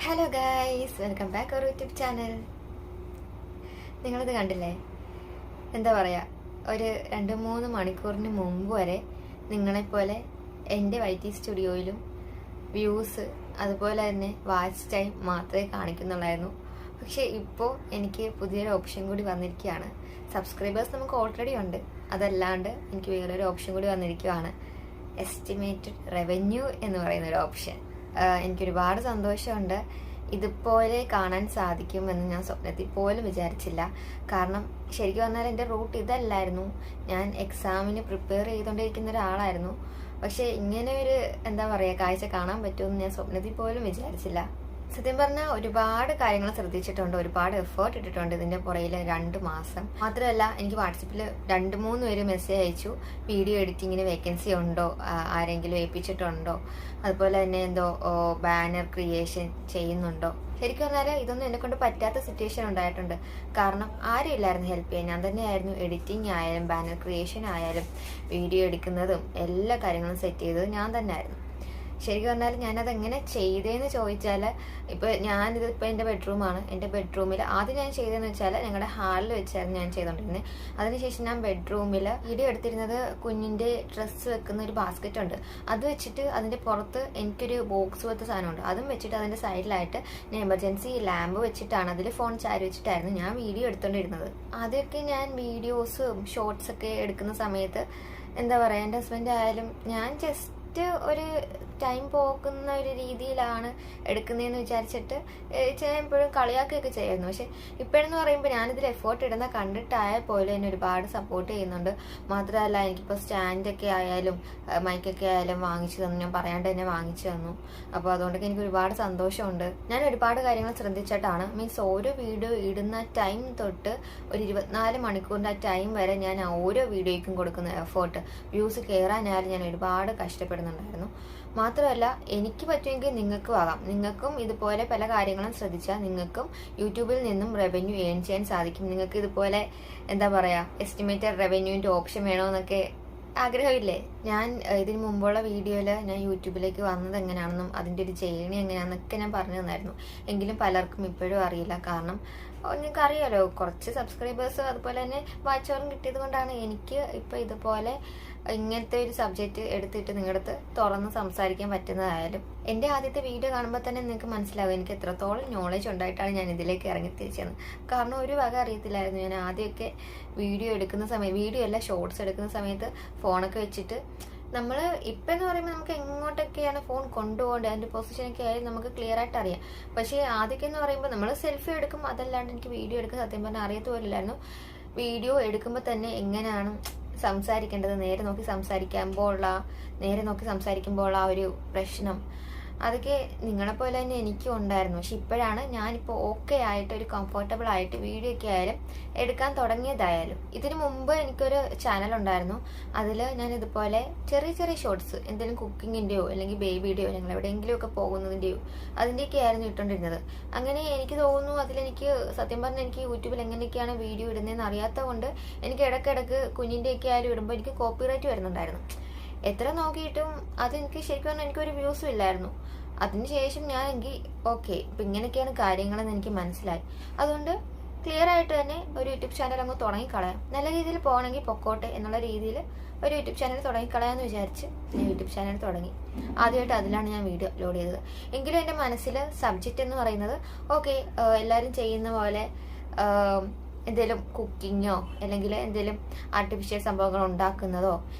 Hello guys, welcome back our YouTube channel. നിങ്ങളിത് കണ്ടില്ലേ? എന്താ പറയുക, ഒരു 2-3 മണിക്കൂറിന് മുമ്പ് വരെ നിങ്ങളെപ്പോലെ എൻ്റെ YT സ്റ്റുഡിയോയിലും വ്യൂസ് അതുപോലെ തന്നെ വാച്ച് ടൈം മാത്രമേ കാണിക്കുന്നുള്ളായിരുന്നു. പക്ഷേ ഇപ്പോൾ എനിക്ക് പുതിയൊരു ഓപ്ഷൻ കൂടി വന്നിരിക്കുകയാണ്. സബ്സ്ക്രൈബേഴ്സ് നമുക്ക് ഓൾറെഡി ഉണ്ട്, അതല്ലാണ്ട് എനിക്ക് വേറൊരു ഓപ്ഷൻ കൂടി വന്നിരിക്കുകയാണ്. എസ്റ്റിമേറ്റഡ് റവന്യൂ എന്ന് പറയുന്ന ഒരു ഓപ്ഷൻ. എനിക്കൊരുപാട് സന്തോഷമുണ്ട്. ഇതുപോലെ കാണാൻ സാധിക്കുമെന്ന് ഞാൻ സ്വപ്നത്തിൽ പോലും വിചാരിച്ചില്ല. കാരണം ശരിക്കും പറഞ്ഞാൽ എൻ്റെ റൂട്ട് ഇതല്ലായിരുന്നു. ഞാൻ എക്സാമിന് പ്രിപ്പയർ ചെയ്തുകൊണ്ടിരിക്കുന്ന ഒരാളായിരുന്നു. പക്ഷെ ഇങ്ങനെ ഒരു എന്താ പറയുക കാഴ്ച കാണാൻ പറ്റുമെന്ന് ഞാൻ സ്വപ്നത്തിൽ പോലും വിചാരിച്ചില്ല. സത്യം പറഞ്ഞാൽ ഒരുപാട് കാര്യങ്ങൾ ശ്രദ്ധിച്ചിട്ടുണ്ട്, ഒരുപാട് എഫേർട്ട് ഇട്ടിട്ടുണ്ട് ഇതിന്റെ പുറയിൽ 2 മാസം. മാത്രമല്ല, എനിക്ക് വാട്സപ്പിൽ 2-3 പേര് മെസ്സേജ് അയച്ചു, വീഡിയോ എഡിറ്റിങ്ങിന് വേക്കൻസി ഉണ്ടോ, ആരെങ്കിലും ഏൽപ്പിച്ചിട്ടുണ്ടോ, അതുപോലെ തന്നെ എന്തോ ബാനർ ക്രിയേഷൻ ചെയ്യുന്നുണ്ടോ. ശരിക്കും പറഞ്ഞാൽ ഇതൊന്നും എന്നെ കൊണ്ട് പറ്റാത്ത സിറ്റുവേഷൻ ഉണ്ടായിട്ടുണ്ട്. കാരണം ആരും ഇല്ലായിരുന്നു ഹെൽപ്പ് ചെയ്യാൻ. ഞാൻ തന്നെയായിരുന്നു എഡിറ്റിംഗ് ആയാലും ബാനർ ക്രിയേഷൻ ആയാലും വീഡിയോ എടുക്കുന്നതും എല്ലാ കാര്യങ്ങളും സെറ്റ് ചെയ്തത് ഞാൻ തന്നെ ആയിരുന്നു. ശരിക്കും പറഞ്ഞാൽ ഞാനത് എങ്ങനെ ചെയ്തതെന്ന് ചോദിച്ചാൽ, ഞാനിതിപ്പോൾ എൻ്റെ ബെഡ്റൂമാണ്. എൻ്റെ ബെഡ്റൂമിൽ ആദ്യം ഞാൻ ചെയ്തതെന്ന് വെച്ചാൽ ഞങ്ങളുടെ ഹാളിൽ വെച്ചായിരുന്നു ഞാൻ ചെയ്തുകൊണ്ടിരുന്നത്. അതിനുശേഷം ഞാൻ ബെഡ്റൂമിൽ വീഡിയോ എടുത്തിരുന്നത് കുഞ്ഞിൻ്റെ ഡ്രസ്സ് വെക്കുന്ന ഒരു ബാസ്ക്കറ്റ് ഉണ്ട്, അത് വെച്ചിട്ട് അതിൻ്റെ പുറത്ത് എനിക്കൊരു ബോക്സ് പോലത്തെ സാധനമുണ്ട്, അതും വെച്ചിട്ട് അതിൻ്റെ സൈഡിലായിട്ട് ഞാൻ എമർജൻസി ലാമ്പ് വെച്ചിട്ടാണ് അതിൽ ഫോൺ ചാരി വെച്ചിട്ടായിരുന്നു ഞാൻ വീഡിയോ എടുത്തുകൊണ്ടിരുന്നത്. ആദ്യമൊക്കെ ഞാൻ വീഡിയോസും ഷോർട്സൊക്കെ എടുക്കുന്ന സമയത്ത് എന്താ പറയുക, എൻ്റെ ഹസ്ബൻഡ് ആയാലും ഞാൻ ജസ്റ്റ് ഒരു ടൈം പോക്കുന്ന ഒരു രീതിയിലാണ് എടുക്കുന്നതെന്ന് വിചാരിച്ചിട്ട് എപ്പോഴും കളിയാക്കുകയൊക്കെ ചെയ്യായിരുന്നു. പക്ഷെ ഇപ്പോഴെന്ന് പറയുമ്പോൾ ഞാനിതിൽ എഫേർട്ട് ഇടുന്ന കണ്ടിട്ടായാൽ പോലും എന്നെ ഒരുപാട് സപ്പോർട്ട് ചെയ്യുന്നുണ്ട്. മാത്രമല്ല, എനിക്കിപ്പോൾ സ്റ്റാൻഡൊക്കെ ആയാലും മൈക്കൊക്കെ ആയാലും വാങ്ങിച്ചു തന്നു, ഞാൻ പറയാണ്ട് തന്നെ വാങ്ങിച്ചു തന്നു. അപ്പോൾ അതുകൊണ്ടൊക്കെ എനിക്ക് ഒരുപാട് സന്തോഷമുണ്ട്. ഞാൻ ഒരുപാട് കാര്യങ്ങൾ ശ്രദ്ധിച്ചിട്ടാണ്, മീൻസ് ഓരോ വീഡിയോ ഇടുന്ന ടൈം തൊട്ട് ഒരു 24 മണിക്കൂറിൻ്റെ ടൈം വരെ ഞാൻ ഓരോ വീഡിയോയ്ക്കും കൊടുക്കുന്ന എഫേർട്ട്, വ്യൂസ് കയറാനായാലും ഞാൻ ഒരുപാട് കഷ്ടപ്പെടുന്നുണ്ടായിരുന്നു. മാത്രമല്ല, എനിക്ക് പറ്റുമെങ്കിൽ നിങ്ങൾക്കും ആകാം. നിങ്ങൾക്കും ഇതുപോലെ പല കാര്യങ്ങളും ശ്രദ്ധിച്ചാൽ നിങ്ങൾക്കും യൂട്യൂബിൽ നിന്നും റവന്യൂ ഏൺ ചെയ്യാൻ സാധിക്കും. നിങ്ങൾക്ക് ഇതുപോലെ എന്താ പറയുക, എസ്റ്റിമേറ്റഡ് റവന്യൂവിൻ്റെ ഓപ്ഷൻ വേണമെന്നൊക്കെ ആഗ്രഹമില്ലേ? ഞാൻ ഇതിന് മുമ്പുള്ള വീഡിയോയിൽ ഞാൻ യൂട്യൂബിലേക്ക് വന്നത് എങ്ങനെയാണെന്നും അതിൻ്റെ ഒരു ജേണി എങ്ങനെയാണെന്നൊക്കെ ഞാൻ പറഞ്ഞു തന്നായിരുന്നു. എങ്കിലും പലർക്കും ഇപ്പോഴും അറിയില്ല. കാരണം നിങ്ങൾക്ക് അറിയാലോ, കുറച്ച് സബ്സ്ക്രൈബേഴ്സ് അതുപോലെ തന്നെ വാച്ച് അവറും കിട്ടിയത് കൊണ്ടാണ് എനിക്ക് ഇപ്പോൾ ഇതുപോലെ ഇങ്ങനത്തെ ഒരു സബ്ജക്റ്റ് എടുത്തിട്ട് നിങ്ങളുടെ അടുത്ത് തുറന്ന് സംസാരിക്കാൻ പറ്റുന്നതായാലും. എൻ്റെ ആദ്യത്തെ വീഡിയോ കാണുമ്പോൾ തന്നെ നിങ്ങൾക്ക് മനസ്സിലാവും എനിക്ക് എത്രത്തോളം നോളജ് ഉണ്ടായിട്ടാണ് ഞാൻ ഇതിലേക്ക് ഇറങ്ങി തിരിച്ചത്. കാരണം ഒരു വക അറിയത്തില്ലായിരുന്നു. ഞാൻ ആദ്യമൊക്കെ വീഡിയോ എടുക്കുന്ന സമയത്ത്, വീഡിയോ അല്ല ഷോർട്സ് എടുക്കുന്ന സമയത്ത് ഫോണൊക്കെ വെച്ചിട്ട് നമ്മൾ ഇപ്പം എന്ന് പറയുമ്പോൾ നമുക്ക് എങ്ങോട്ടൊക്കെയാണ് ഫോൺ കൊണ്ടുപോകേണ്ടത്, അതിൻ്റെ പൊസിഷനൊക്കെ ആയാലും നമുക്ക് ക്ലിയർ ആയിട്ട് അറിയാം. പക്ഷേ ആദ്യമൊക്കെ എന്ന് പറയുമ്പോൾ നമ്മൾ സെൽഫി എടുക്കും, അതല്ലാണ്ട് എനിക്ക് വീഡിയോ എടുക്കാൻ സത്യം പറഞ്ഞാൽ അറിയത്ത് പോലില്ലായിരുന്നു. വീഡിയോ എടുക്കുമ്പോൾ തന്നെ എങ്ങനെയാണ് സംസാരിക്കേണ്ടത്, നേരെ നോക്കി സംസാരിക്കുമ്പോൾ ആ ഒരു പ്രശ്നം, അതൊക്കെ നിങ്ങളെപ്പോലെ തന്നെ എനിക്കും ഉണ്ടായിരുന്നു. പക്ഷെ ഇപ്പോഴാണ് ഞാനിപ്പോൾ ഓക്കെ ആയിട്ട് ഒരു കംഫർട്ടബിൾ ആയിട്ട് വീഡിയോ ഒക്കെ ആയാലും എടുക്കാൻ തുടങ്ങിയതായാലും. ഇതിനു മുമ്പ് എനിക്കൊരു ചാനൽ ഉണ്ടായിരുന്നു, അതിൽ ഞാൻ ഇതുപോലെ ചെറിയ ചെറിയ ഷോർട്സ്, എന്തെങ്കിലും കുക്കിങ്ങിൻ്റെയോ അല്ലെങ്കിൽ ബേബിയുടെയോ ഞങ്ങൾ എവിടെയെങ്കിലും ഒക്കെ പോകുന്നതിൻ്റെയോ അതിൻ്റെയൊക്കെ ആയിരുന്നു ഇട്ടുകൊണ്ടിരുന്നത്. അങ്ങനെ എനിക്ക് തോന്നുന്നു അതിലെനിക്ക് സത്യം പറഞ്ഞാൽ എനിക്ക് യൂട്യൂബിൽ എങ്ങനെയൊക്കെയാണ് വീഡിയോ ഇടുന്നതെന്ന് അറിയാത്തത് കൊണ്ട് എനിക്ക് ഇടയ്ക്കിടയ്ക്ക് കുഞ്ഞിൻ്റെയൊക്കെ ആയാലും ഇടുമ്പോൾ എനിക്ക് കോപ്പിറൈറ്റ് വരുന്നുണ്ടായിരുന്നു. എത്ര നോക്കിയിട്ടും അതെനിക്ക് ശരിക്കും പറഞ്ഞാൽ എനിക്കൊരു വ്യൂസും ഇല്ലായിരുന്നു. അതിനുശേഷം ഞാൻ ഓക്കെ ഇപ്പം ഇങ്ങനെയൊക്കെയാണ് കാര്യങ്ങളെന്ന് എനിക്ക് മനസ്സിലായി. അതുകൊണ്ട് ക്ലിയർ ആയിട്ട് തന്നെ ഒരു യൂട്യൂബ് ചാനൽ അങ്ങ് തുടങ്ങിക്കളയാം, നല്ല രീതിയിൽ പോകണമെങ്കിൽ പൊക്കോട്ടെ എന്നുള്ള രീതിയിൽ ഒരു യൂട്യൂബ് ചാനൽ തുടങ്ങിക്കളയാമെന്ന് വിചാരിച്ച് ഞാൻ യൂട്യൂബ് ചാനൽ തുടങ്ങി. ആദ്യമായിട്ട് അതിലാണ് ഞാൻ വീഡിയോ അപ്ലോഡ് ചെയ്തത്. എങ്കിലും എൻ്റെ മനസ്സിൽ സബ്ജക്റ്റ് എന്ന് പറയുന്നത് ഓക്കെ എല്ലാവരും ചെയ്യുന്ന പോലെ എന്തെങ്കിലും കുക്കിങ്ങോ അല്ലെങ്കിൽ എന്തെങ്കിലും ആർട്ടിഫിഷ്യൽ സംഭവങ്ങൾ ഉണ്ടാക്കുന്നതോ,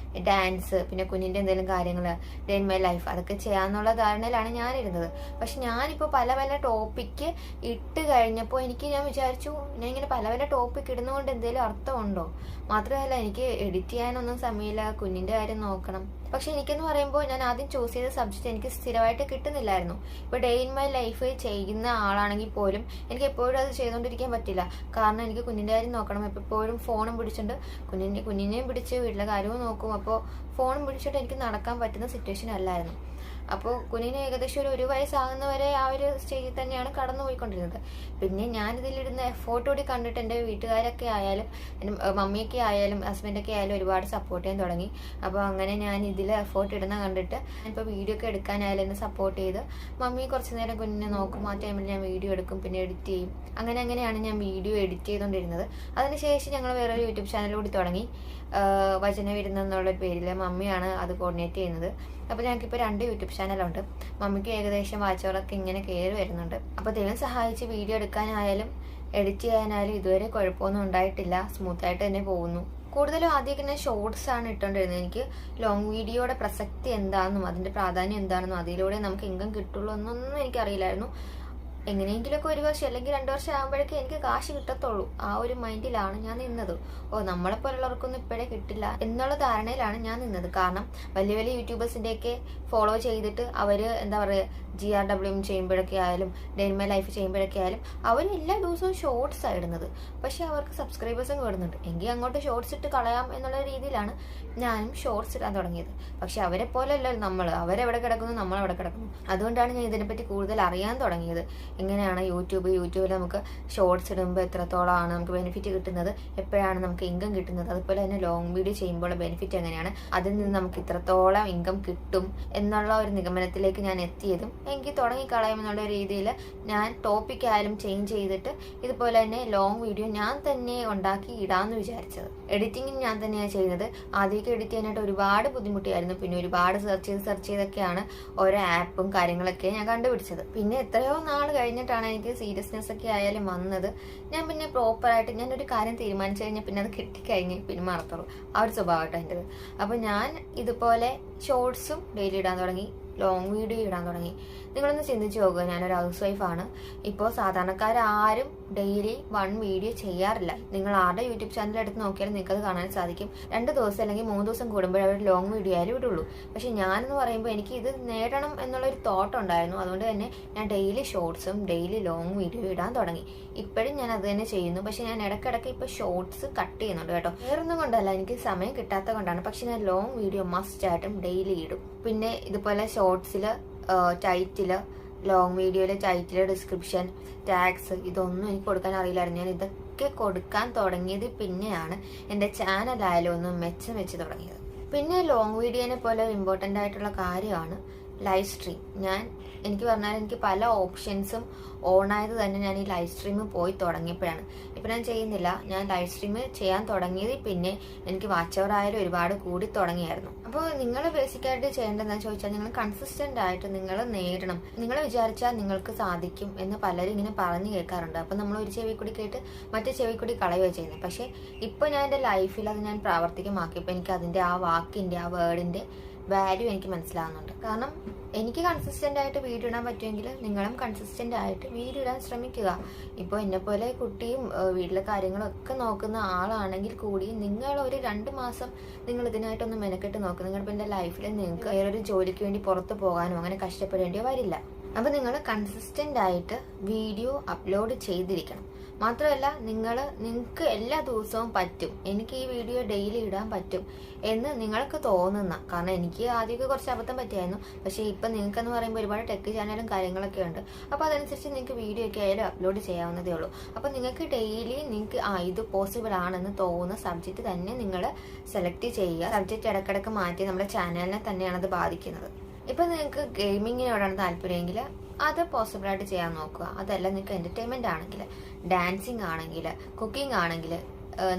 ഡാൻസ്, പിന്നെ കുഞ്ഞിൻ്റെ എന്തെങ്കിലും കാര്യങ്ങൾ, ഡേ ഇൻ മൈ ലൈഫ്, അതൊക്കെ ചെയ്യാമെന്നുള്ള ധാരണയിലാണ് ഞാനിരുന്നത്. പക്ഷെ ഞാനിപ്പോൾ പല പല ടോപ്പിക്ക് ഇട്ട് കഴിഞ്ഞപ്പോൾ ഞാൻ വിചാരിച്ചു, ഞാൻ ഇങ്ങനെ പല പല ടോപ്പിക്ക് ഇടുന്നതുകൊണ്ട് എന്തെങ്കിലും അർത്ഥമുണ്ടോ? മാത്രമല്ല, എനിക്ക് എഡിറ്റ് ചെയ്യാനൊന്നും സമയമില്ല, കുഞ്ഞിൻ്റെ കാര്യം നോക്കണം. പക്ഷെ എനിക്കെന്ന് പറയുമ്പോൾ ഞാൻ ആദ്യം ചൂസ് ചെയ്ത സബ്ജക്റ്റ് എനിക്ക് സ്ഥിരമായിട്ട് കിട്ടുന്നില്ലായിരുന്നു. ഇപ്പോൾ ഡേ ഇൻ മൈ ലൈഫ് ചെയ്യുന്ന ആളാണെങ്കിൽ പോലും എനിക്ക് എപ്പോഴും അത് ചെയ്തുകൊണ്ടിരിക്കാൻ പറ്റില്ല. കാരണം എനിക്ക് കുഞ്ഞിൻ്റെ കാര്യം നോക്കണം. എപ്പോഴും ഫോണും പിടിച്ചിട്ട് കുഞ്ഞിനെയും പിടിച്ച് വീട്ടിലെ കാര്യവും നോക്കും. അപ്പോൾ ഫോണും പിടിച്ചിട്ട് എനിക്ക് നടക്കാൻ പറ്റുന്ന സിറ്റുവേഷൻ അല്ലായിരുന്നു. അപ്പോൾ കുഞ്ഞിന് ഏകദേശം ഒരു വയസ്സാകുന്നവരെ ആ ഒരു സ്റ്റേജിൽ തന്നെയാണ് കടന്നു പോയിക്കൊണ്ടിരുന്നത്. പിന്നെ ഞാനിതിലിടുന്ന എഫോർട്ട് കൂടി കണ്ടിട്ട് എൻ്റെ വീട്ടുകാരൊക്കെ ആയാലും എൻ്റെ മമ്മിയൊക്കെ ആയാലും ഹസ്ബൻഡൊക്കെ ആയാലും ഒരുപാട് സപ്പോർട്ട് ചെയ്യാൻ തുടങ്ങി. അപ്പോൾ അങ്ങനെ ഞാൻ ഇതിൽ എഫോർട്ട് ഇടുന്ന കണ്ടിട്ട് ഇപ്പോൾ വീഡിയോ ഒക്കെ എടുക്കാനായാലും എന്നെ സപ്പോർട്ട് ചെയ്ത് മമ്മി കുറച്ച് നേരം കുഞ്ഞിനെ നോക്കും, ആ ടൈമിൽ ഞാൻ വീഡിയോ എടുക്കും, പിന്നെ എഡിറ്റ് ചെയ്യും. അങ്ങനെയാണ് ഞാൻ വീഡിയോ എഡിറ്റ് ചെയ്തുകൊണ്ടിരുന്നത്. അതിനുശേഷം ഞങ്ങൾ വേറൊരു യൂട്യൂബ് ചാനൽ കൂടി തുടങ്ങി, വചന വിരുന്ന് എന്നുള്ളൊരു പേരിൽ. മമ്മിയാണ് അത് കോർഡിനേറ്റ് ചെയ്യുന്നത്. അപ്പോൾ ഞങ്ങൾക്കിപ്പോൾ 2 യൂട്യൂബ് ചാനലുണ്ട്. മമ്മിക്ക് ഏകദേശം വാച്ചവറൊക്കെ ഇങ്ങനെ കയറി വരുന്നുണ്ട്. അപ്പോൾ ദൈവം സഹായിച്ച് വീഡിയോ എടുക്കാനായാലും എഡിറ്റ് ചെയ്യാനായാലും ഇതുവരെ കുഴപ്പമൊന്നും ഉണ്ടായിട്ടില്ല, സ്മൂത്തായിട്ട് തന്നെ പോകുന്നു. കൂടുതലും ആദ്യമൊക്കെ ഞാൻ ഷോർട്സ് ആണ് ഇട്ടുകൊണ്ടിരുന്നത്. എനിക്ക് ലോങ് വീഡിയോയുടെ പ്രസക്തി എന്താണെന്നും അതിൻ്റെ പ്രാധാന്യം എന്താണെന്നും അതിലൂടെ നമുക്ക് ഇൻകം കിട്ടുള്ളൂ എന്നൊന്നും എനിക്കറിയില്ലായിരുന്നു. എങ്ങനെയെങ്കിലുമൊക്കെ 1 വർഷം അല്ലെങ്കിൽ 2 വർഷം ആകുമ്പോഴേക്കും എനിക്ക് കാശ് കിട്ടത്തുള്ളൂ, ആ ഒരു മൈൻഡിലാണ് ഞാൻ നിന്നത്. നമ്മളെപ്പോലുള്ളവർക്കൊന്നും ഇപ്പോഴേ കിട്ടില്ല എന്നുള്ള ധാരണയിലാണ് ഞാൻ നിന്നത്. കാരണം വലിയ വലിയ യൂട്യൂബേഴ്സിൻ്റെയൊക്കെ ഫോളോ ചെയ്തിട്ട് അവർ എന്താ പറയുക, GRWM ചെയ്യുമ്പോഴൊക്കെ ആയാലും ഡേ ഇൻ മൈ ലൈഫ് ചെയ്യുമ്പോഴൊക്കെ ആയാലും അവർ എല്ലാ ദിവസവും ഷോർട്സാണ് ഇടുന്നത്. പക്ഷെ അവർക്ക് സബ്സ്ക്രൈബേഴ്സും കൂടുന്നുണ്ട്. എങ്കിൽ അങ്ങോട്ട് ഷോർട്സ് ഇട്ട് കളയാം എന്നുള്ള രീതിയിലാണ് ഞാനും ഷോർട്സ് ഇടാൻ തുടങ്ങിയത്. പക്ഷെ അവരെ പോലെയല്ലോ നമ്മൾ, അവരെവിടെ കിടക്കുന്നു നമ്മളെവിടെ കിടക്കുന്നു. അതുകൊണ്ടാണ് ഞാൻ ഇതിനെപ്പറ്റി കൂടുതൽ അറിയാൻ തുടങ്ങിയത്. എങ്ങനെയാണ് യൂട്യൂബിൽ നമുക്ക് ഷോർട്സ് ഇടുമ്പോൾ എത്രത്തോളമാണ് നമുക്ക് ബെനിഫിറ്റ് കിട്ടുന്നത്, എപ്പോഴാണ് നമുക്ക് ഇൻകം കിട്ടുന്നത്, അതുപോലെ തന്നെ ലോങ് വീഡിയോ ചെയ്യുമ്പോൾ ബെനിഫിറ്റ് എങ്ങനെയാണ്, അതിൽ നിന്ന് നമുക്ക് ഇത്രത്തോളം ഇൻകം കിട്ടും എന്നുള്ള ഒരു നിഗമനത്തിലേക്ക് ഞാൻ എത്തിയതും എനിക്ക് തുടങ്ങിക്കളയുമെന്നുള്ള രീതിയിൽ ഞാൻ ടോപ്പിക്കായാലും ചേഞ്ച് ചെയ്തിട്ട് ഇതുപോലെ തന്നെ ലോങ് വീഡിയോ ഞാൻ തന്നെ ഉണ്ടാക്കി ഇടാമെന്ന് വിചാരിച്ചത്. എഡിറ്റിംഗ് ഞാൻ തന്നെയാണ് ചെയ്യുന്നത്. ആദ്യമൊക്കെ എഡിറ്റ് ചെയ്യാനായിട്ട് ഒരുപാട് ബുദ്ധിമുട്ടിയായിരുന്നു. പിന്നെ ഒരുപാട് സെർച്ച് ചെയ്തൊക്കെയാണ് ഓരോ ആപ്പും കാര്യങ്ങളൊക്കെ ഞാൻ കണ്ടുപിടിച്ചത്. പിന്നെ എത്രയോ നാൾ കഴിഞ്ഞിട്ടാണ് എനിക്ക് സീരിയസ്നെസ് ഒക്കെ ആയാലും വന്നത്. ഞാൻ പിന്നെ പ്രോപ്പറായിട്ട് ഞാനൊരു കാര്യം തീരുമാനിച്ചു കഴിഞ്ഞാൽ പിന്നെ അത് കിട്ടിക്കഴിഞ്ഞ് പിന്നെ മറത്തുള്ളൂ, ആ ഒരു സ്വഭാവമായിട്ട് എൻ്റെത്. അപ്പോൾ ഞാൻ ഇതുപോലെ ഷോർട്സും ഡെയിലി ഇടാൻ തുടങ്ങി, ലോങ് വീഡിയോ ഇടാൻ തുടങ്ങി. നിങ്ങളൊന്ന് ചിന്തിച്ച് നോക്കുക, ഞാനൊരു ഹൗസ് വൈഫാണ്. ഇപ്പോൾ സാധാരണക്കാരും ഡെയിലി 1 വീഡിയോ ചെയ്യാറില്ല. നിങ്ങൾ ആരുടെ യൂട്യൂബ് ചാനൽ എടുത്ത് നോക്കിയാലും നിങ്ങൾക്കത് കാണാൻ സാധിക്കും. 2 ദിവസം അല്ലെങ്കിൽ 3 ദിവസം കൂടുമ്പോഴേ അവർ ലോങ് വീഡിയോ ആയാലും ഇടുള്ളൂ. പക്ഷെ ഞാനെന്ന് പറയുമ്പോൾ എനിക്ക് ഇത് നേടണം എന്നുള്ളൊരു തോട്ട് ഉണ്ടായിരുന്നു. അതുകൊണ്ട് തന്നെ ഞാൻ ഡെയിലി ഷോർട്സും ഡെയിലി ലോങ് വീഡിയോ ഇടാൻ തുടങ്ങി. ഇപ്പോഴും ഞാൻ അത് തന്നെ ചെയ്യുന്നു. പക്ഷെ ഞാൻ ഇടയ്ക്കിടയ്ക്ക് ഇപ്പോൾ ഷോർട്സ് കട്ട് ചെയ്യുന്നുണ്ട് കേട്ടോ. വേറൊന്നും കൊണ്ടല്ല, എനിക്ക് സമയം കിട്ടാത്ത കൊണ്ടാണ്. പക്ഷെ ഞാൻ ലോങ് വീഡിയോ മസ്റ്റായിട്ടും ഡെയിലി ഇടും. പിന്നെ ഇതുപോലെ ഷോർട്സിൽ ടൈറ്റില്, ലോങ് വീഡിയോയിലെ ടൈറ്റില്, ഡിസ്ക്രിപ്ഷൻ, ടാഗ്സ് ഇതൊന്നും എനിക്ക് കൊടുക്കാൻ അറിയില്ലായിരുന്നു. ഞാൻ ഇതൊക്കെ കൊടുക്കാൻ തുടങ്ങിയത് പിന്നെയാണ് എൻ്റെ ചാനലായാലും ഒന്ന് മെച്ചം വെച്ച് തുടങ്ങിയത്. പിന്നെ ലോങ് വീഡിയോനെ പോലെ ഇമ്പോർട്ടൻ്റ് ആയിട്ടുള്ള കാര്യമാണ് ലൈവ് സ്ട്രീം. എനിക്ക് പറഞ്ഞാൽ എനിക്ക് പല ഓപ്ഷൻസും ഓണായത് തന്നെ ഞാൻ ഈ ലൈവ് സ്ട്രീം പോയി തുടങ്ങിയപ്പോഴാണ്. ഇപ്പം ഞാൻ ചെയ്യുന്നില്ല. ഞാൻ ലൈവ് സ്ട്രീം ചെയ്യാൻ തുടങ്ങിയത് പിന്നെ എനിക്ക് വാച്ച് അവർ ആയാലും ഒരുപാട് കൂടി തുടങ്ങിയായിരുന്നു. അപ്പോൾ നിങ്ങൾ ബേസിക്കായിട്ട് ചെയ്യേണ്ടതെന്ന് ചോദിച്ചാൽ നിങ്ങൾ കൺസിസ്റ്റന്റ് ആയിട്ട് നിങ്ങൾ നേടണം. നിങ്ങൾ വിചാരിച്ചാൽ നിങ്ങൾക്ക് സാധിക്കും എന്ന് പലരും ഇങ്ങനെ പറഞ്ഞു കേൾക്കാറുണ്ട്. അപ്പം നമ്മൾ ഒരു ചെവി കൂടി കേട്ട് മറ്റേ ചെവി കൂടി കളയുകയാണ് ചെയ്യുന്നത്. പക്ഷേ ഇപ്പോൾ ഞാൻ എൻ്റെ ലൈഫിൽ അത് ഞാൻ പ്രാവർത്തികമാക്കിയപ്പോൾ എനിക്ക് അതിൻ്റെ ആ വാക്കിൻ്റെ ആ വേർഡിൻ്റെ വാല്യൂ എനിക്ക് മനസ്സിലാവുന്നുണ്ട്. കാരണം എനിക്ക് കൺസിസ്റ്റന്റ് ആയിട്ട് വീഡിയോ ഇടാൻ പറ്റുമെങ്കിൽ നിങ്ങളും കൺസിസ്റ്റന്റ് ആയിട്ട് വീഡിയോ ഇടാൻ ശ്രമിക്കുക. ഇപ്പോൾ എന്നെപ്പോലെ കുട്ടിയും വീട്ടിലെ കാര്യങ്ങളൊക്കെ നോക്കുന്ന ആളാണെങ്കിൽ കൂടി നിങ്ങൾ ഒരു 2 മാസം നിങ്ങൾ ഇതിനായിട്ടൊന്ന് മെനക്കെട്ട് നോക്കുക. നിങ്ങളുടെ എൻ്റെ ലൈഫിൽ നിങ്ങൾക്ക് വേറൊരു ജോലിക്ക് വേണ്ടി പുറത്ത് പോകാനോ അങ്ങനെ കഷ്ടപ്പെടേണ്ടിയോ വരില്ല. അപ്പോൾ നിങ്ങൾ കൺസിസ്റ്റന്റ് ആയിട്ട് വീഡിയോ അപ്ലോഡ് ചെയ്തിരിക്കണം. മാത്രമല്ല നിങ്ങൾക്ക് എല്ലാ ദിവസവും പറ്റും, എനിക്ക് ഈ വീഡിയോ ഡെയിലി ഇടാൻ പറ്റും എന്ന് നിങ്ങൾക്ക് തോന്നുന്ന, കാരണം എനിക്ക് ആദ്യമൊക്കെ കുറച്ച് അബദ്ധം പറ്റിയായിരുന്നു. പക്ഷേ ഇപ്പം നിങ്ങൾക്കെന്ന് പറയുമ്പോൾ ഒരുപാട് ടെക് ചാനലും കാര്യങ്ങളൊക്കെ ഉണ്ട്. അപ്പോൾ അതനുസരിച്ച് നിങ്ങൾക്ക് വീഡിയോ ഒക്കെ ആയാലും അപ്ലോഡ് ചെയ്യാവുന്നതേ ഉള്ളൂ. അപ്പോൾ നിങ്ങൾക്ക് ഡെയിലി നിങ്ങൾക്ക് ഇത് പോസിബിൾ ആണെന്ന് തോന്നുന്ന സബ്ജക്റ്റ് തന്നെ നിങ്ങൾ സെലക്ട് ചെയ്യുക. സബ്ജക്റ്റ് ഇടയ്ക്കിടയ്ക്ക് മാറ്റി നമ്മുടെ ചാനലിനെ തന്നെയാണ് അത് ബാധിക്കുന്നത്. ഇപ്പം നിങ്ങൾക്ക് ഗെയിമിങ്ങിനോടാണ് താല്പര്യമെങ്കിൽ അത് പോസിബിളായിട്ട് ചെയ്യാൻ നോക്കുക. അതല്ല നിങ്ങൾക്ക് എൻ്റർടൈൻമെൻറ്റ് ആണെങ്കിൽ, ഡാൻസിങ് ആണെങ്കിൽ, കുക്കിംഗ് ആണെങ്കിൽ,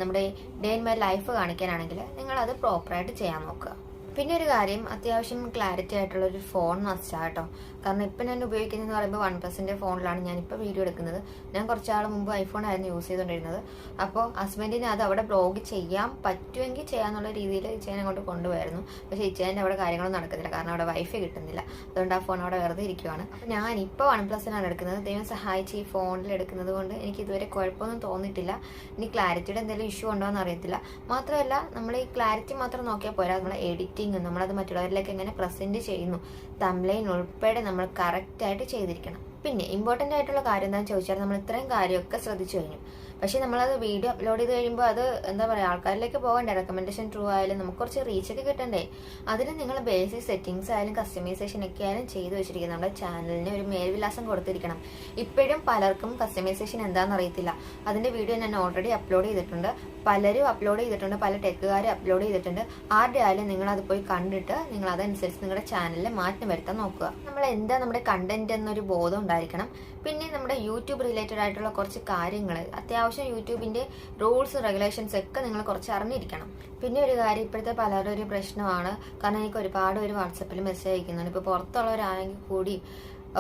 നമ്മുടെ ഡേ ഇൻ മൈ ലൈഫ് കാണിക്കാനാണെങ്കിൽ നിങ്ങളത് പ്രോപ്പറായിട്ട് ചെയ്യാൻ നോക്കുക. പിന്നെ ഒരു കാര്യം, അത്യാവശ്യം ക്ലാരിറ്റി ആയിട്ടുള്ളൊരു ഫോൺ മസ്റ്റാണ് കേട്ടോ. കാരണം ഇപ്പം ഞാൻ ഉപയോഗിക്കുന്നതെന്ന് പറയുമ്പോൾ OnePlusന്റെ ഫോണിലാണ് ഞാനിപ്പോൾ വീഡിയോ എടുക്കുന്നത്. ഞാൻ കുറച്ചാൾ മുമ്പ് iPhone ആയിരുന്നു യൂസ് ചെയ്തുകൊണ്ടിരുന്നത്. അപ്പോൾ ഹസ്ബൻഡിന് അത് അവിടെ ബ്ലോഗ് ചെയ്യാൻ പറ്റുമെങ്കിൽ ചെയ്യാന്നുള്ള രീതിയിൽ ഇച്ചേനെ അങ്ങോട്ട് കൊണ്ടുപോയായിരുന്നു. പക്ഷേ ഇച്ചേൻ്റെ അവിടെ കാര്യങ്ങളൊന്നും നടക്കുന്നില്ല, കാരണം അവിടെ വൈഫൈ കിട്ടുന്നില്ല. അതുകൊണ്ട് ആ ഫോൺ അവിടെ വെറുതെ ഇരിക്കുവാണ്. അപ്പോൾ ഞാനിപ്പോൾ OnePlusനാണ് എടുക്കുന്നത്. ദൈവം സഹായിച്ച് ഈ ഫോണിൽ എടുക്കുന്നത് കൊണ്ട് എനിക്ക് ഇതുവരെ കുഴപ്പമൊന്നും തോന്നിയിട്ടില്ല. ഇനി ക്ലാരിറ്റിയുടെ എന്തെങ്കിലും ഇഷ്യൂ ഉണ്ടോ എന്ന് അറിയത്തില്ല. മാത്രമല്ല നമ്മൾ ഈ ക്ലാരിറ്റി മാത്രം നോക്കിയാൽ പോരാ, നമ്മൾ എഡിറ്റിംഗ് നമ്മളത് മറ്റുള്ളവരിലേക്ക് എങ്ങനെ പ്രസന്റ് ചെയ്യുന്നു, തംബ്ലൈൻ ഉൾപ്പെടെ നമ്മൾ കറക്റ്റായിട്ട് ചെയ്തിരിക്കണം. പിന്നെ ഇമ്പോർട്ടൻ്റ് ആയിട്ടുള്ള കാര്യം എന്താണെന്ന് ചോദിച്ചാൽ നമ്മൾ ഇത്രയും കാര്യമൊക്കെ ശ്രദ്ധിച്ചു കഴിഞ്ഞു. പക്ഷെ നമ്മളത് വീഡിയോ അപ്ലോഡ് ചെയ്ത് കഴിയുമ്പോൾ അത് എന്താ പറയുക, ആൾക്കാരിലേക്ക് പോകണ്ടേ, റെക്കമെൻഡേഷൻ ട്രൂ ആയാലും നമുക്ക് കുറച്ച് റീച്ചൊക്കെ കിട്ടണ്ടേ. അതിന് നിങ്ങൾ ബേസിക് സെറ്റിംഗ്സ് ആയാലും കസ്റ്റമൈസേഷൻ ഒക്കെ ആയാലും ചെയ്ത് വെച്ചിരിക്കണം. നമ്മുടെ ചാനലിന് ഒരു മേൽവിലാസം കൊടുത്തിരിക്കണം. ഇപ്പോഴും പലർക്കും കസ്റ്റമൈസേഷൻ എന്താണെന്ന് അറിയത്തില്ല. അതിന്റെ വീഡിയോ ഞാൻ ഓൾറെഡി അപ്ലോഡ് ചെയ്തിട്ടുണ്ട്, പലരും അപ്ലോഡ് ചെയ്തിട്ടുണ്ട്, പല ടെക്കുകാരും അപ്ലോഡ് ചെയ്തിട്ടുണ്ട്. ആരുടെ ആയാലും നിങ്ങൾ അത് പോയി കണ്ടിട്ട് നിങ്ങൾ അതനുസരിച്ച് നിങ്ങളുടെ ചാനലിൽ മാറ്റം വരുത്താൻ നോക്കുക. നമ്മൾ എന്താ നമ്മുടെ കണ്ടന്റ് എന്നൊരു ബോധം ഉണ്ടായിരിക്കണം. പിന്നെ നമ്മുടെ യൂട്യൂബ് റിലേറ്റഡ് ആയിട്ടുള്ള കുറച്ച് കാര്യങ്ങൾ, അത്യാവശ്യം യൂട്യൂബിന്റെ റൂൾസ് റെഗുലേഷൻസ് ഒക്കെ നിങ്ങൾ കുറച്ച് അറിഞ്ഞിരിക്കണം. പിന്നെ ഒരു കാര്യം, ഇപ്പോഴത്തെ പലരുടെ ഒരു പ്രശ്നമാണ്, കാരണം എനിക്ക് ഒരുപാട് പേര് വാട്സപ്പിൽ മെസ്സേജ് അയക്കുന്നുണ്ട്. ഇപ്പോൾ പുറത്തുള്ളവരാണെങ്കിൽ കൂടി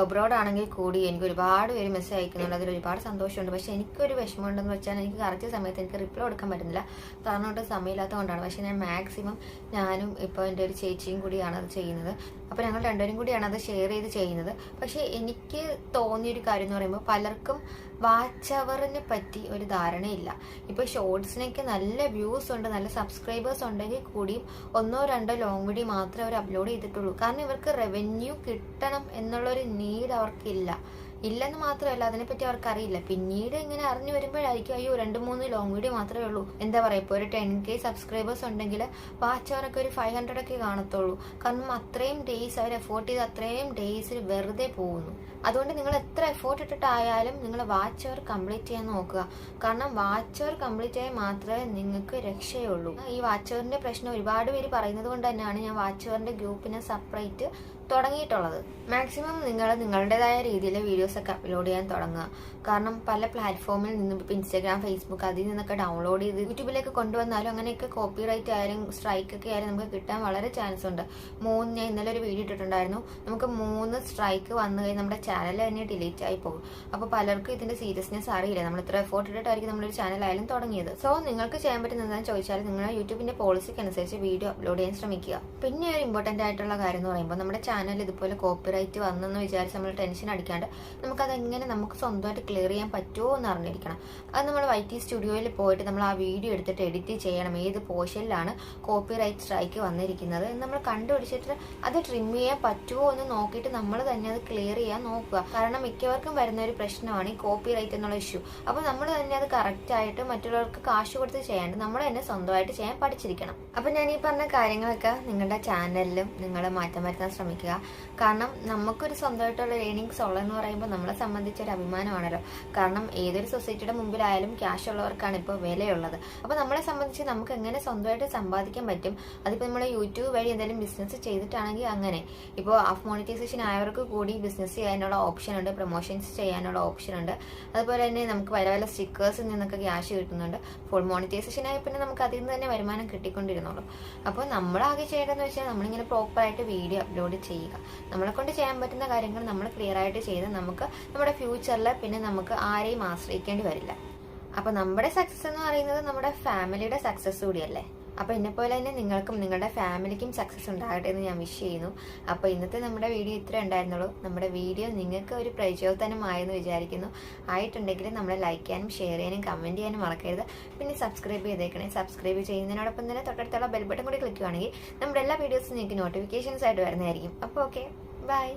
അബ്രോഡ് ആണെങ്കിൽ കൂടി എനിക്ക് ഒരുപാട് പേര് മെസ്സേജ് അയക്കുന്നുണ്ട്. അതിൽ ഒരുപാട് സന്തോഷമുണ്ട്. പക്ഷെ എനിക്കൊരു വിഷമമുണ്ടെന്ന് വെച്ചാൽ എനിക്ക് കറക്റ്റ് സമയത്ത് എനിക്ക് റിപ്ലൈ കൊടുക്കാൻ പറ്റുന്നില്ല, കാരണം കൊണ്ട് സമയമില്ലാത്തതുകൊണ്ടാണ്. പക്ഷെ ഞാൻ മാക്സിമം, ഞാനും ഇപ്പോൾ എൻ്റെ ഒരു ചേച്ചിയും കൂടിയാണ് അത് ചെയ്യുന്നത്. അപ്പോൾ ഞങ്ങൾ രണ്ടുപേരും കൂടിയാണ് അത് ഷെയർ ചെയ്ത് ചെയ്യുന്നത്. പക്ഷെ എനിക്ക് തോന്നിയൊരു കാര്യം എന്ന് പറയുമ്പോൾ, പലർക്കും വാച്ച് അവറിനെ പറ്റി ഒരു ധാരണയില്ല. ഇപ്പോൾ ഷോർട്സിനൊക്കെ നല്ല വ്യൂസ് ഉണ്ട്, നല്ല സബ്സ്ക്രൈബേഴ്സ് ഉണ്ടെങ്കിൽ കൂടിയും 1-2 ലോങ് വീഡിയോ മാത്രമേ അവർ അപ്ലോഡ് ചെയ്തിട്ടുള്ളൂ. കാരണം ഇവർക്ക് റവന്യൂ കിട്ടണം എന്നുള്ളൊരു നീഡ് അവർക്കില്ല. ഇല്ലെന്ന് മാത്രമല്ല, അതിനെപ്പറ്റി അവർക്ക് അറിയില്ല. പിന്നീട് ഇങ്ങനെ അറിഞ്ഞു വരുമ്പോഴായിരിക്കും, അയ്യോ 2-3 ലോങ് വീഡിയോ മാത്രമേ ഉള്ളൂ. എന്താ പറയുക, ഇപ്പോൾ ഒരു 10K സബ്സ്ക്രൈബേഴ്സ് ഉണ്ടെങ്കിൽ വാച്ച് അവറൊക്കെ ഒരു 500 ഒക്കെ കാണത്തുള്ളൂ. കാരണം അത്രയും ഡേയ്സ് അവർ എഫോർട്ട് ചെയ്ത് അത്രയും ഡേയ്സിൽ വെറുതെ പോകുന്നു. അതുകൊണ്ട് നിങ്ങൾ എത്ര എഫോർട്ട് ഇട്ടിട്ടായാലും നിങ്ങൾ വാച്ച് അവർ കംപ്ലീറ്റ് ചെയ്യാൻ നോക്കുക. കാരണം വാച്ച് അവർ കംപ്ലീറ്റ് ചെയ്യാൻ മാത്രമേ നിങ്ങൾക്ക് രക്ഷയുള്ളൂ. ഈ വാച്ച് അവറിന്റെ പ്രശ്നം ഒരുപാട് പേര് പറയുന്നത് കൊണ്ട് തന്നെയാണ് ഞാൻ വാച്ച് അവറിന്റെ ഗ്രൂപ്പിനെ സെപ്പറേറ്റ് തുടങ്ങിയിട്ടുള്ളത്. മാക്സിമം നിങ്ങൾ നിങ്ങളുടേതായ രീതിയിൽ വീഡിയോസൊക്കെ അപ്ലോഡ് ചെയ്യാൻ തുടങ്ങുക. കാരണം പല പ്ലാറ്റ്ഫോമിൽ നിന്നും, ഇപ്പോൾ ഇൻസ്റ്റാഗ്രാം, ഫേസ്ബുക്ക്, അതിൽ നിന്നൊക്കെ ഡൗൺലോഡ് ചെയ്ത് യൂട്യൂബിലേക്ക് കൊണ്ടുവന്നാലും അങ്ങനെയൊക്കെ കോപ്പിറൈറ്റ് ആയാലും സ്ട്രൈക്ക് ഒക്കെ ആയാലും നമുക്ക് കിട്ടാൻ വളരെ ചാൻസ് ഉണ്ട്. ഞാൻ ഇന്നലെ ഒരു വീഡിയോ ഇട്ടിട്ടുണ്ടായിരുന്നു, നമുക്ക് 3 സ്ട്രൈക്ക് വന്നു കഴിഞ്ഞാൽ നമ്മുടെ ചാനൽ തന്നെ ഡിലീറ്റ് ആയി പോകും. അപ്പോൾ പലർക്കും ഇതിന്റെ സീരിയസ്നെസ് അറിയില്ല. നമ്മൾ ഇത്ര എഫോർട്ട് ഇട്ടിട്ടായിരിക്കും നമ്മളൊരു ചാനൽ ആയാലും തുടങ്ങിയത്. സോ നിങ്ങൾക്ക് ചെയ്യാൻ പറ്റുന്ന എന്താണെന്ന് ചോദിച്ചാൽ, നിങ്ങളുടെ യൂട്യൂബിന്റെ പോളിസിക്ക് അനുസരിച്ച് വീഡിയോ അപ്ലോഡ് ചെയ്യാൻ ശ്രമിക്കുക. പിന്നെ ഒരു ഇമ്പോർട്ടന്റ് ആയിട്ടുള്ള കാര്യം എന്ന് പറയുമ്പോൾ, നമ്മുടെ ചാനൽ ഇതുപോലെ കോപ്പിറൈറ്റ് വന്നെന്ന് വിചാരിച്ച് നമ്മൾ ടെൻഷൻ അടിക്കാണ്ട് നമുക്കതെങ്ങനെ നമുക്ക് സ്വന്തമായിട്ട് ക്ലിയർ ചെയ്യാൻ പറ്റുമോ എന്ന് അറിഞ്ഞിരിക്കണം. അത് നമ്മൾ YT സ്റ്റുഡിയോയിൽ പോയിട്ട് നമ്മൾ ആ വീഡിയോ എടുത്തിട്ട് എഡിറ്റ് ചെയ്യണം. ഏത് പോർഷനിലാണ് കോപ്പിറൈറ്റ് സ്ട്രൈക്ക് വന്നിരിക്കുന്നത് എന്ന് നമ്മൾ കണ്ടുപിടിച്ചിട്ട് അത് ട്രിം ചെയ്യാൻ പറ്റുമോ എന്ന് നോക്കിയിട്ട് നമ്മൾ തന്നെ അത് ക്ലിയർ ചെയ്യാൻ നോക്കുക. കാരണം മിക്കവർക്കും വരുന്ന ഒരു പ്രശ്നമാണ് ഈ കോപ്പിറൈറ്റ് എന്നുള്ള ഇഷ്യൂ. അപ്പോൾ നമ്മൾ തന്നെ അത് കറക്റ്റ് ആയിട്ട് മറ്റുള്ളവർക്ക് കാശ് കൊടുത്ത് ചെയ്യാണ്ട് നമ്മൾ തന്നെ സ്വന്തമായിട്ട് ചെയ്യാൻ പഠിച്ചിരിക്കണം. അപ്പോൾ ഞാൻ ഈ പറഞ്ഞ കാര്യങ്ങളൊക്കെ നിങ്ങളുടെ ചാനലിലും നിങ്ങൾ മാറ്റം വരുത്താൻ ശ്രമിക്കുക. കാരണം നമുക്കൊരു സ്വന്തമായിട്ടുള്ള ഏണിങ്സ് ഉള്ളതെന്ന് പറയുമ്പോൾ നമ്മളെ സംബന്ധിച്ചൊരു അഭിമാനമാണല്ലോ. കാരണം ഏതൊരു സൊസൈറ്റിയുടെ മുമ്പിലായാലും ക്യാഷ് ഉള്ളവർക്കാണ് ഇപ്പോൾ വിലയുള്ളത്. അപ്പോൾ നമ്മളെ സംബന്ധിച്ച് നമുക്ക് എങ്ങനെ സ്വന്തമായിട്ട് സമ്പാദിക്കാൻ പറ്റും, അതിപ്പോൾ നമ്മൾ യൂട്യൂബ് വഴി എന്തെങ്കിലും ബിസിനസ് ചെയ്തിട്ടാണെങ്കിൽ അങ്ങനെ. ഇപ്പോൾ ഹാഫ് മോണിറ്റൈസേഷൻ ആയവർക്ക് കൂടി ബിസിനസ് ചെയ്യാനുള്ള ഓപ്ഷൻ ഉണ്ട്, പ്രൊമോഷൻസ് ചെയ്യാനുള്ള ഓപ്ഷൻ ഉണ്ട്. അതുപോലെ തന്നെ നമുക്ക് പല പല സ്റ്റിക്കേഴ്സിൽ നിന്നൊക്കെ ക്യാഷ് കിട്ടുന്നുണ്ട്. ഫുൾ മോണിറ്റൈസേഷൻ ആയി പിന്നെ നമുക്ക് അതിൽ നിന്ന് തന്നെ വരുമാനം കിട്ടിക്കൊണ്ടിരുന്നുള്ളൂ. അപ്പോൾ നമ്മളാകെ ചെയ്യേണ്ടതെന്ന് വെച്ചാൽ നമ്മളിങ്ങനെ പ്രോപ്പറായിട്ട് വീഡിയോ അപ്ലോഡ് ചെയ്യുക. നമ്മളെ കൊണ്ട് ചെയ്യാൻ പറ്റുന്ന കാര്യങ്ങൾ നമ്മൾ ക്ലിയർ ആയിട്ട് ചെയ്ത് നമുക്ക് നമ്മുടെ ഫ്യൂച്ചറിൽ പിന്നെ നമുക്ക് ആരെയും ആശ്രയിക്കേണ്ടി വരില്ല. അപ്പോൾ നമ്മുടെ സക്സസ് എന്ന് പറയുന്നത് നമ്മുടെ ഫാമിലിയുടെ സക്സസ് കൂടിയല്ലേ. അപ്പോൾ എന്നെപ്പോലെ തന്നെ നിങ്ങൾക്കും നിങ്ങളുടെ ഫാമിലിക്കും സക്സസ് ഉണ്ടാകട്ടെ എന്ന് ഞാൻ വിഷ് ചെയ്യുന്നു. അപ്പോൾ ഇന്നത്തെ നമ്മുടെ വീഡിയോ ഇത്ര ഉണ്ടായിരുന്നുള്ളൂ. നമ്മുടെ വീഡിയോ നിങ്ങൾക്ക് ഒരു പ്രചോദനമായെന്ന് വിചാരിക്കുന്നു. ആയിട്ടുണ്ടെങ്കിൽ നമ്മൾ ലൈക്ക് ചെയ്യാനും ഷെയർ ചെയ്യാനും കമൻറ്റ് ചെയ്യാനും മറക്കരുത്. പിന്നെ സബ്സ്ക്രൈബ് ചെയ്തേക്കണേ. സബ്സ്ക്രൈബ് ചെയ്യുന്നതിനോടൊപ്പം തന്നെ തൊട്ടടുത്തുള്ള ബെൽ ബട്ടൺ കൂടി ക്ലിക്ക് ചെയ്യുകയാണെങ്കിൽ നമ്മുടെ എല്ലാ വീഡിയോസും നിങ്ങൾക്ക് നോട്ടിഫിക്കേഷൻസ് ആയിട്ട് വരുന്നതായിരിക്കും. അപ്പോൾ ഓക്കെ, ബൈ.